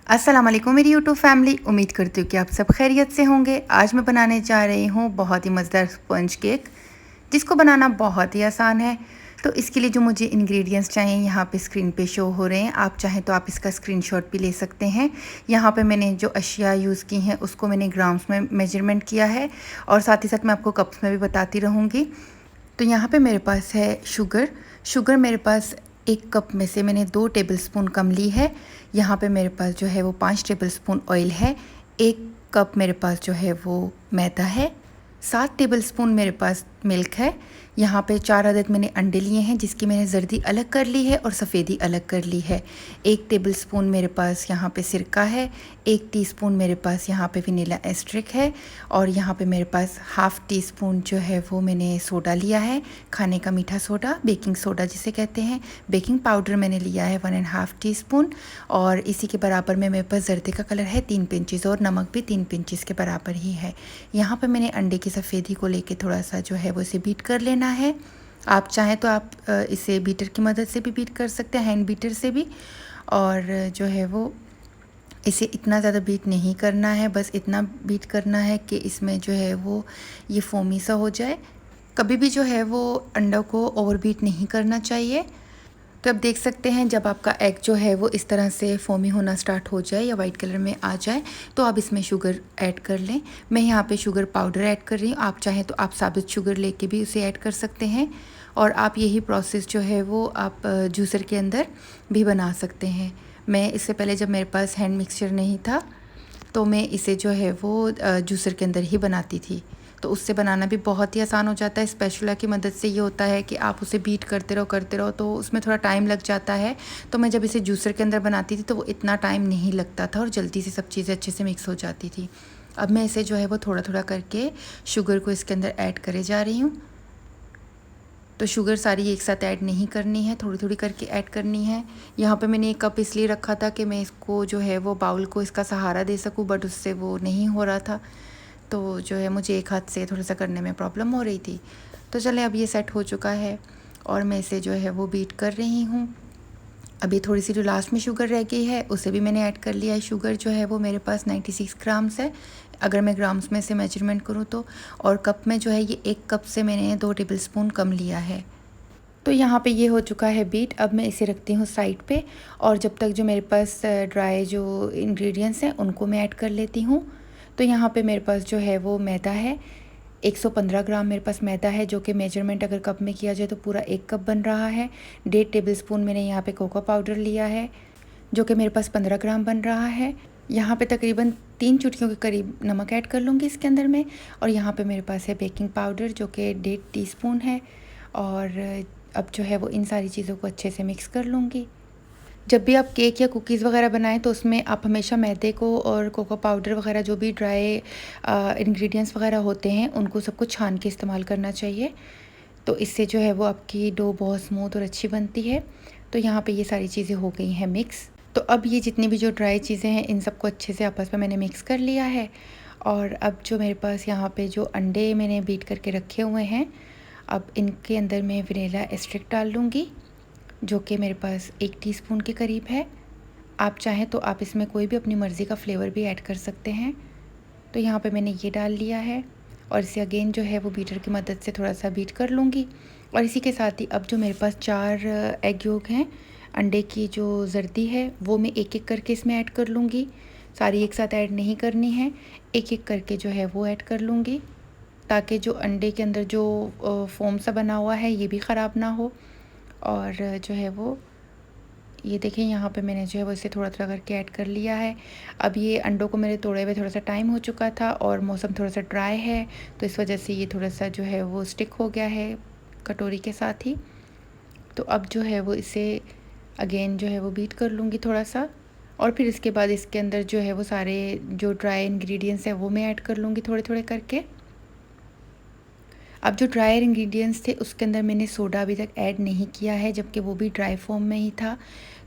अस्सलाम वालेकुम मेरी यूट्यूब फैमिली। उम्मीद करती हूँ कि आप सब खैरियत से होंगे। आज मैं बनाने जा रही हूँ बहुत ही मज़ेदार स्पंज केक, जिसको बनाना बहुत ही आसान है। तो इसके लिए जो मुझे इंग्रेडिएंट्स चाहिए यहाँ पे स्क्रीन पे शो हो रहे हैं। आप चाहें तो आप इसका स्क्रीनशॉट भी ले सकते हैं। यहाँ पे मैंने जो अशिया यूज़ की हैं उसको मैंने ग्राम्स में मेजरमेंट किया है और साथ ही साथ मैं आपको कप्स में भी बताती रहूँगी। तो यहाँ पे मेरे पास है शुगर मेरे पास 1 कप में से मैंने 2 टेबलस्पून कम ली है। यहाँ पे मेरे पास जो है वो 5 टेबलस्पून ऑयल है। 1 कप मेरे पास जो है वो मैदा है। 7 टेबलस्पून मेरे पास मिल्क है। यहाँ पे 4 अदद मैंने अंडे लिए हैं, जिसकी मैंने जर्दी अलग कर ली है और सफ़ेदी अलग कर ली है। 1 टेबलस्पून मेरे पास यहाँ पे सिरका है। 1 टीस्पून मेरे पास यहाँ पे वनीला एस्ट्रिक है और यहाँ पे मेरे पास हाफ़ टी स्पून जो है वो मैंने सोडा लिया है, खाने का मीठा सोडा, बेकिंग सोडा जिसे कहते हैं। बेकिंग पाउडर मैंने लिया है 1.5 टीस्पून और इसी के बराबर में मेरे पास जर्दे का कलर है 3 पिंचेस और नमक भी 3 पिंचेस के बराबर ही है। यहाँ पर मैंने अंडे की सफ़ेदी को लेके थोड़ा सा जो है वो इसे बीट कर लेना है। आप चाहें तो आप इसे बीटर की मदद से भी बीट कर सकते हैं, हैंड बीटर से भी। और जो है वो इसे इतना ज़्यादा बीट नहीं करना है, बस इतना बीट करना है कि इसमें जो है वो ये फोमी सा हो जाए। कभी भी जो है वो अंडों को ओवर बीट नहीं करना चाहिए। तो अब देख सकते हैं जब आपका एग जो है वो इस तरह से फोमी होना स्टार्ट हो जाए या वाइट कलर में आ जाए तो आप इसमें शुगर ऐड कर लें। मैं यहाँ पे शुगर पाउडर ऐड कर रही हूँ। आप चाहें तो आप साबित शुगर लेके भी उसे ऐड कर सकते हैं और आप यही प्रोसेस जो है वो आप जूसर के अंदर भी बना सकते हैं। मैं इससे पहले जब मेरे पास हैंड मिक्सचर नहीं था तो मैं इसे जो है वो जूसर के अंदर ही बनाती थी। तो उससे बनाना भी बहुत ही आसान हो जाता है। स्पैचुला की मदद से ये होता है कि आप उसे बीट करते रहो तो उसमें थोड़ा टाइम लग जाता है। तो मैं जब इसे जूसर के अंदर बनाती थी तो वो इतना टाइम नहीं लगता था और जल्दी से सब चीज़ें अच्छे से मिक्स हो जाती थी। अब मैं इसे जो है वो थोड़ा थोड़ा करके शुगर को इसके अंदर ऐड करे जा रही हूँ। तो शुगर सारी एक साथ ऐड नहीं करनी है, थोड़ी थोड़ी करके ऐड करनी है। यहाँ पे मैंने 1 कप इसलिए रखा था कि मैं इसको जो है वो बाउल को इसका सहारा दे सकूँ, बट उससे वो नहीं हो रहा था। तो जो है मुझे एक हाथ से थोड़ा सा करने में प्रॉब्लम हो रही थी। तो चले अब ये सेट हो चुका है और मैं इसे जो है वो बीट कर रही हूँ। अभी थोड़ी सी जो लास्ट में शुगर रह गई है उसे भी मैंने ऐड कर लिया है। शुगर जो है वो मेरे पास 96 ग्राम्स है अगर मैं ग्राम्स में से मेजरमेंट करूँ तो। और कप में जो है ये 1 कप से मैंने 2 टेबलस्पून कम लिया है। तो यहाँ पे ये हो चुका है बीट। अब मैं इसे रखती हूँ साइड पे और जब तक जो मेरे पास ड्राई जो इंग्रेडिएंट्स हैं उनको मैं ऐड कर लेती हूँ। तो यहाँ पे मेरे पास जो है वो मैदा है, 115 ग्राम मेरे पास मैदा है, जो कि मेजरमेंट अगर कप में किया जाए तो पूरा 1 कप बन रहा है। 1.5 टेबलस्पून मैंने यहाँ पे कोको पाउडर लिया है, जो कि मेरे पास 15 ग्राम बन रहा है। यहाँ पे तकरीबन 3 चुटकियों के करीब नमक ऐड कर लूँगी इसके अंदर में। और यहाँ पे मेरे पास है बेकिंग पाउडर, जो कि 1.5 टीस्पून है। और अब जो है वो इन सारी चीज़ों को अच्छे से मिक्स कर लूँगी। जब भी आप केक या कुकीज़ वगैरह बनाएं तो उसमें आप हमेशा मैदे को और कोको पाउडर वगैरह जो भी ड्राई इंग्रेडिएंट्स वगैरह होते हैं उनको सबको छान के इस्तेमाल करना चाहिए। तो इससे जो है वो आपकी डो बहुत स्मूथ और अच्छी बनती है। तो यहाँ पे ये सारी चीज़ें हो गई हैं मिक्स। तो अब ये जितनी भी जो ड्राई चीज़ें हैं इन सबको अच्छे से आपस में मैंने मिक्स कर लिया है। और अब जो मेरे पास यहाँ पे जो अंडे मैंने बीट करके रखे हुए हैं, अब इनके अंदर मैं वनीला एस्ट्रिक डाल लूँगी, जो कि मेरे पास 1 टीस्पून के करीब है। आप चाहें तो आप इसमें कोई भी अपनी मर्ज़ी का फ्लेवर भी ऐड कर सकते हैं। तो यहाँ पे मैंने ये डाल लिया है और इसे अगेन जो है वो बीटर की मदद से थोड़ा सा बीट कर लूँगी। और इसी के साथ ही अब जो मेरे पास 4 एग योक हैं, अंडे की जो जर्दी है वो मैं एक एक करके इसमें ऐड कर लूँगी। सारी एक साथ ऐड नहीं करनी है, एक एक करके जो है वो ऐड कर लूँगी, ताकि जो अंडे के अंदर जो फोम सा बना हुआ है ये भी ख़राब ना हो। और जो है वो ये देखें यहाँ पे मैंने जो है वो इसे थोड़ा थोड़ा करके ऐड कर लिया है। अब ये अंडों को मेरे तोड़े हुए थोड़ा सा टाइम हो चुका था और मौसम थोड़ा सा ड्राई है, तो इस वजह से ये थोड़ा सा जो है वो स्टिक हो गया है कटोरी के साथ ही। तो अब जो है वो इसे अगेन जो है वो बीट कर लूँगी थोड़ा सा और फिर इसके बाद इसके अंदर जो है वो सारे जो ड्राई इंग्रेडिएंट्स हैं वो मैं ऐड कर लूँगी थोड़े थोड़े करके। अब जो ड्रायर इंग्रेडिएंट्स थे उसके अंदर मैंने सोडा अभी तक ऐड नहीं किया है, जबकि वो भी ड्राई फॉर्म में ही था,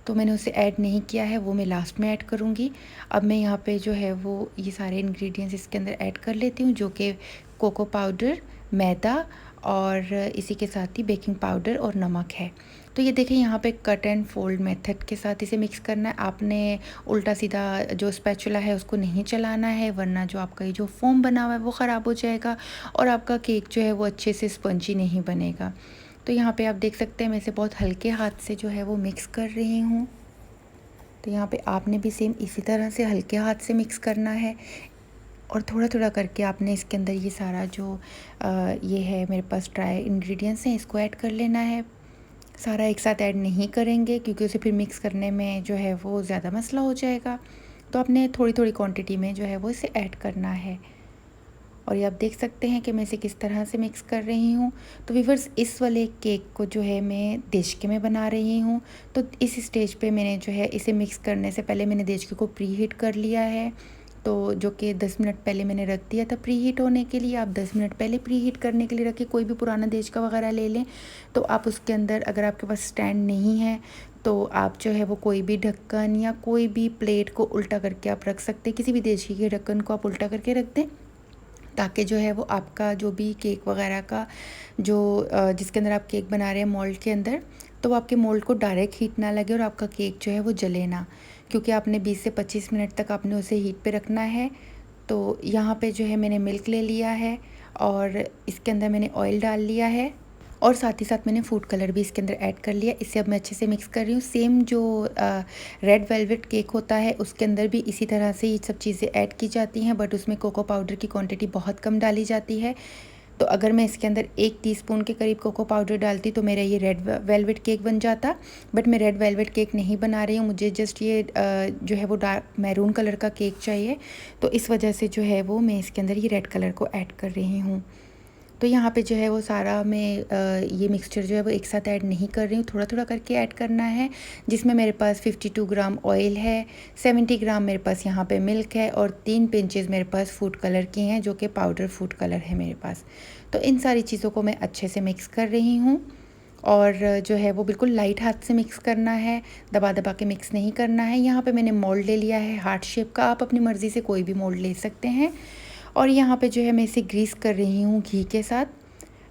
तो मैंने उसे ऐड नहीं किया है, वो मैं लास्ट में ऐड करूँगी। अब मैं यहाँ पे जो है वो ये सारे इंग्रेडिएंट्स इसके अंदर ऐड कर लेती हूँ, जो कि कोको पाउडर, मैदा और इसी के साथ ही बेकिंग पाउडर और नमक है। तो ये देखिए यहाँ पे कट एंड फोल्ड मेथड के साथ इसे मिक्स करना है। आपने उल्टा सीधा जो स्पैचुला है उसको नहीं चलाना है, वरना जो आपका ये जो फोम बना हुआ है वो ख़राब हो जाएगा और आपका केक जो है वो अच्छे से स्पंजी नहीं बनेगा। तो यहाँ पे आप देख सकते हैं मैं इसे बहुत हल्के हाथ से जो है वो मिक्स कर रही हूँ। तो यहाँ पे आपने भी सेम इसी तरह से हल्के हाथ से मिक्स करना है और थोड़ा थोड़ा करके आपने इसके अंदर ये सारा जो ये है मेरे पास ड्राई इंग्रेडिएंट्स हैं इसको ऐड कर लेना है। सारा एक साथ ऐड नहीं करेंगे क्योंकि उसे फिर मिक्स करने में जो है वो ज़्यादा मसला हो जाएगा। तो आपने थोड़ी थोड़ी क्वांटिटी में जो है वो इसे ऐड करना है। और ये आप देख सकते हैं कि मैं इसे किस तरह से मिक्स कर रही हूँ। तो व्यूअर्स, इस वाले केक को जो है मैं देचके में बना रही हूँ। तो इस स्टेज पे मैंने जो है इसे मिक्स करने से पहले मैंने देचके को प्री हीट कर लिया है। तो जो कि 10 मिनट पहले मैंने रख दिया था प्री हीट होने के लिए। आप 10 मिनट पहले प्री हीट करने के लिए रखिए। कोई भी पुराना देचका वगैरह ले लें। तो आप उसके अंदर, अगर आपके पास स्टैंड नहीं है तो आप जो है वो कोई भी ढक्कन या कोई भी प्लेट को उल्टा करके आप रख सकते हैं। किसी भी देचकी के ढक्कन को आप उल्टा करके रख दें ताकि जो है वो आपका जो भी केक वगैरह का जो जिसके अंदर आप केक बना रहे हैं मोल्ड के अंदर, तो वो आपके मोल्ड को डायरेक्ट हीट ना लगे और आपका केक जो है वो जले ना, क्योंकि आपने 20 से 25 मिनट तक आपने उसे हीट पे रखना है। तो यहाँ पे जो है मैंने मिल्क ले लिया है और इसके अंदर मैंने ऑयल डाल लिया है और साथ ही साथ मैंने फूड कलर भी इसके अंदर ऐड कर लिया। इसे अब मैं अच्छे से मिक्स कर रही हूँ। सेम जो रेड वेलवेट केक होता है उसके अंदर भी इसी तरह से ये सब चीज़ें ऐड की जाती हैं, बट उसमें कोको पाउडर की क्वांटिटी बहुत कम डाली जाती है। तो अगर मैं इसके अंदर 1 टीस्पून के करीब कोको पाउडर डालती तो मेरा ये रेड वेलवेट केक बन जाता। बट मैं रेड वेलवेट केक नहीं बना रही हूँ, मुझे जस्ट ये जो है वो डार्क मैरून कलर का केक चाहिए। तो इस वजह से जो है वो मैं इसके अंदर ये रेड कलर को ऐड कर रही हूँ। तो यहाँ पे जो है वो सारा मैं ये मिक्सचर जो है वो एक साथ ऐड नहीं कर रही हूँ, थोड़ा थोड़ा करके ऐड करना है। जिसमें मेरे पास 52 ग्राम ऑयल है, 70 ग्राम मेरे पास यहाँ पे मिल्क है और 3 पिंचेस मेरे पास फूड कलर की हैं, जो कि पाउडर फूड कलर है मेरे पास। तो इन सारी चीज़ों को मैं अच्छे से मिक्स कर रही हूँ और जो है वो बिल्कुल लाइट हाथ से मिक्स करना है, दबा दबा के मिक्स नहीं करना है। यहाँ पे मैंने मोल्ड ले लिया है हार्ट शेप का, आप अपनी मर्ज़ी से कोई भी मोल्ड ले सकते हैं। और यहाँ पे जो है मैं इसे ग्रीस कर रही हूँ घी के साथ।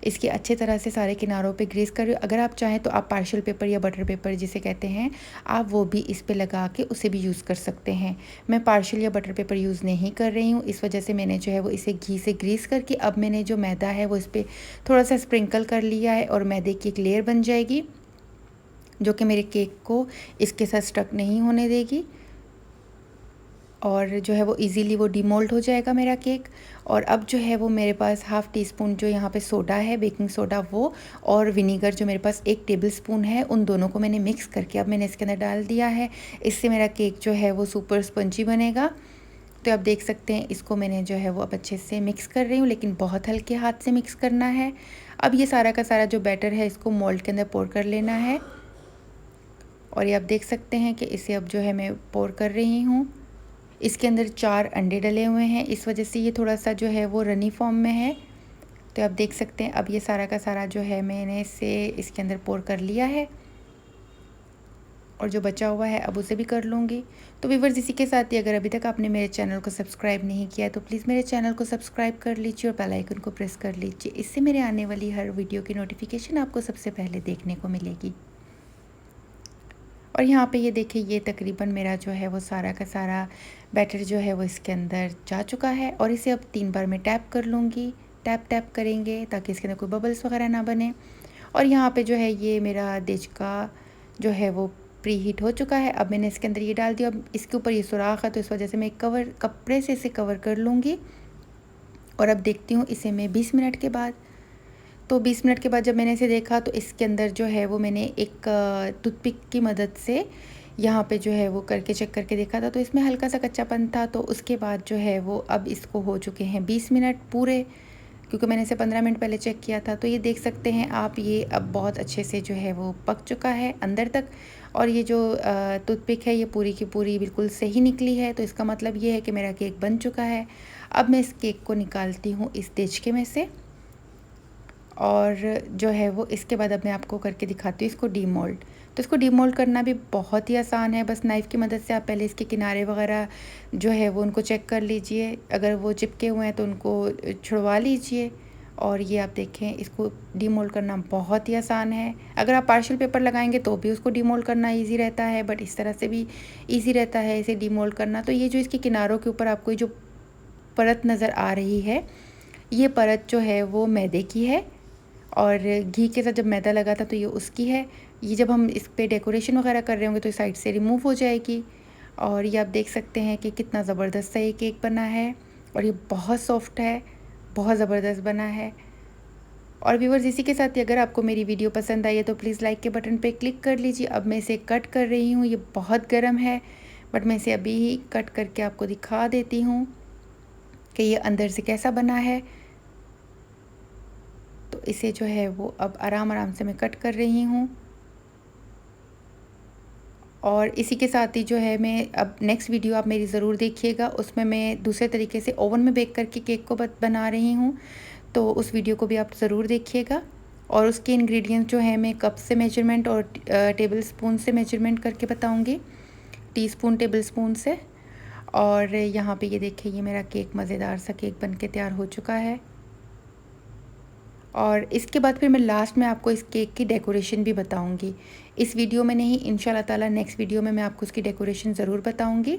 इसके अच्छे तरह से सारे किनारों पे ग्रीस कर रही हूँ। अगर आप चाहें तो आप पार्शियल पेपर या बटर पेपर जिसे कहते हैं, आप वो भी इस पे लगा के उसे भी यूज़ कर सकते हैं। मैं पार्शियल या बटर पेपर यूज़ नहीं कर रही हूँ, इस वजह से मैंने जो है वो इसे घी से ग्रीस करके अब मैंने जो मैदा है वो इस पर थोड़ा सा स्प्रिंकल कर लिया है और मैदे की एक लेयर बन जाएगी जो कि मेरे केक को इसके साथ स्टक नहीं होने देगी और जो है वो इजीली वो डीमोल्ड हो जाएगा मेरा केक। और अब जो है वो मेरे पास हाफ़ टी स्पून जो यहाँ पे सोडा है, बेकिंग सोडा, वो और विनीगर जो मेरे पास 1 टेबल स्पून है, उन दोनों को मैंने मिक्स करके अब मैंने इसके अंदर डाल दिया है। इससे मेरा केक जो है वो सुपर स्पंजी बनेगा। तो आप देख सकते हैं इसको मैंने जो है वो अब अच्छे से मिक्स कर रही हूँ, लेकिन बहुत हल्के हाथ से मिक्स करना है। अब ये सारा का सारा जो बैटर है इसको मोल्ड के अंदर पोर कर लेना है और ये आप देख सकते हैं कि इसे अब जो है मैं पोर कर रही हूँ। इसके अंदर 4 अंडे डले हुए हैं, इस वजह से ये थोड़ा सा जो है वो रनी फॉर्म में है। तो आप देख सकते हैं अब ये सारा का सारा जो है मैंने इसे इसके अंदर पोर कर लिया है और जो बचा हुआ है अब उसे भी कर लूँगी। तो व्यूअर्स, इसी के साथ ही अगर अभी तक आपने मेरे चैनल को सब्सक्राइब नहीं किया तो प्लीज़ मेरे चैनल को सब्सक्राइब कर लीजिए और बेल आइकन को प्रेस कर लीजिए। इससे मेरे आने वाली हर वीडियो की नोटिफिकेशन आपको सबसे पहले देखने को मिलेगी। और यहाँ पे ये देखिए, ये तकरीबन मेरा जो है वो सारा का सारा बैटर जो है वो इसके अंदर जा चुका है और इसे अब 3 बार मैं टैप कर लूँगी। टैप टैप करेंगे ताकि इसके अंदर कोई बबल्स वगैरह ना बने। और यहाँ पे जो है ये मेरा देचका जो है वो प्री हीट हो चुका है। अब मैंने इसके अंदर ये डाल दिया। अब इसके ऊपर ये सुराख है तो इस वजह से मैं कपड़े से इसे कवर कर लूँगी और अब देखती हूँ इसे मैं 20 मिनट के बाद। तो 20 मिनट के बाद जब मैंने इसे देखा तो इसके अंदर जो है वो मैंने एक टूथपिक की मदद से यहाँ पे जो है वो करके चेक करके देखा था, तो इसमें हल्का सा कच्चापन था। तो उसके बाद जो है वो अब इसको हो चुके हैं 20 मिनट पूरे, क्योंकि मैंने इसे 15 मिनट पहले चेक किया था। तो ये देख सकते हैं आप, ये अब बहुत अच्छे से जो है वो पक चुका है अंदर तक। और ये जो टूथपिक है ये पूरी की पूरी बिल्कुल सही निकली है। तो इसका मतलब ये है कि मेरा केक बन चुका है। अब मैं इस केक को निकालती हूँ इस देचके में से और जो है वो इसके बाद अब मैं आपको करके दिखाती हूँ इसको डीमोल्ड। तो इसको डीमोल्ड करना भी बहुत ही आसान है। बस नाइफ़ की मदद से आप पहले इसके किनारे वगैरह जो है वो उनको चेक कर लीजिए। अगर वो चिपके हुए हैं तो उनको छुड़वा लीजिए और ये आप देखें, इसको डीमोल्ड करना बहुत ही आसान है। अगर आप पार्शियल पेपर लगाएंगे तो भी उसको डीमोल्ड करना इजी रहता है, बट इस तरह से भी इजी रहता है इसे डीमोल्ड करना। तो ये जो इसके किनारों के ऊपर आपको जो परत नज़र आ रही है, ये परत जो है वो मैदे की है, और घी के साथ जब मैदा लगा था तो ये उसकी है। ये जब हम इस पर डेकोरेशन वगैरह कर रहे होंगे तो साइड से रिमूव हो जाएगी। और ये आप देख सकते हैं कि कितना ज़बरदस्त सा ये केक बना है, और ये बहुत सॉफ्ट है, बहुत ज़बरदस्त बना है। और व्यूअर्स, इसी के साथ ही अगर आपको मेरी वीडियो पसंद आई है तो प्लीज़ लाइक के बटन पे क्लिक कर लीजिए। अब मैं इसे कट कर रही हूँ, ये बहुत गर्म है, बट मैं इसे अभी ही कट करके आपको दिखा देती हूँ कि ये अंदर से कैसा बना है। तो इसे जो है वो अब आराम आराम से मैं कट कर रही हूँ। और इसी के साथ ही जो है, मैं अब नेक्स्ट वीडियो आप मेरी ज़रूर देखिएगा, उसमें मैं दूसरे तरीके से ओवन में बेक करके केक को बना रही हूँ, तो उस वीडियो को भी आप ज़रूर देखिएगा। और उसके इंग्रेडिएंट्स जो है मैं कप से मेजरमेंट और टेबल स्पून से मेजरमेंट करके बताऊँगी, टीस्पून टेबल स्पून से। और यहाँ पे ये देखिए, ये मेरा केक मज़ेदार सा केक बन के तैयार हो चुका है। और इसके बाद फिर मैं लास्ट में आपको इस केक की डेकोरेशन भी बताऊंगी, इस वीडियो में नहीं, इंशाल्लाह ताला नेक्स्ट वीडियो में मैं आपको उसकी डेकोरेशन ज़रूर बताऊंगी।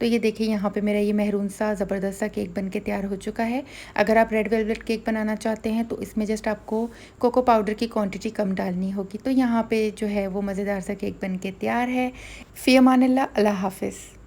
तो ये देखिए, यहाँ पे मेरा ये मेहरून सा ज़बरदस्त सा केक बन के तैयार हो चुका है। अगर आप रेड वेलवेट केक बनाना चाहते हैं तो इसमें जस्ट आपको कोको पाउडर की क्वांटिटी कम डालनी होगी। तो यहाँ पे जो है वो मज़ेदार सा केक बन के तैयार है। फ़ी अमानिल्लाह, अल्लाह हाफ़िज़।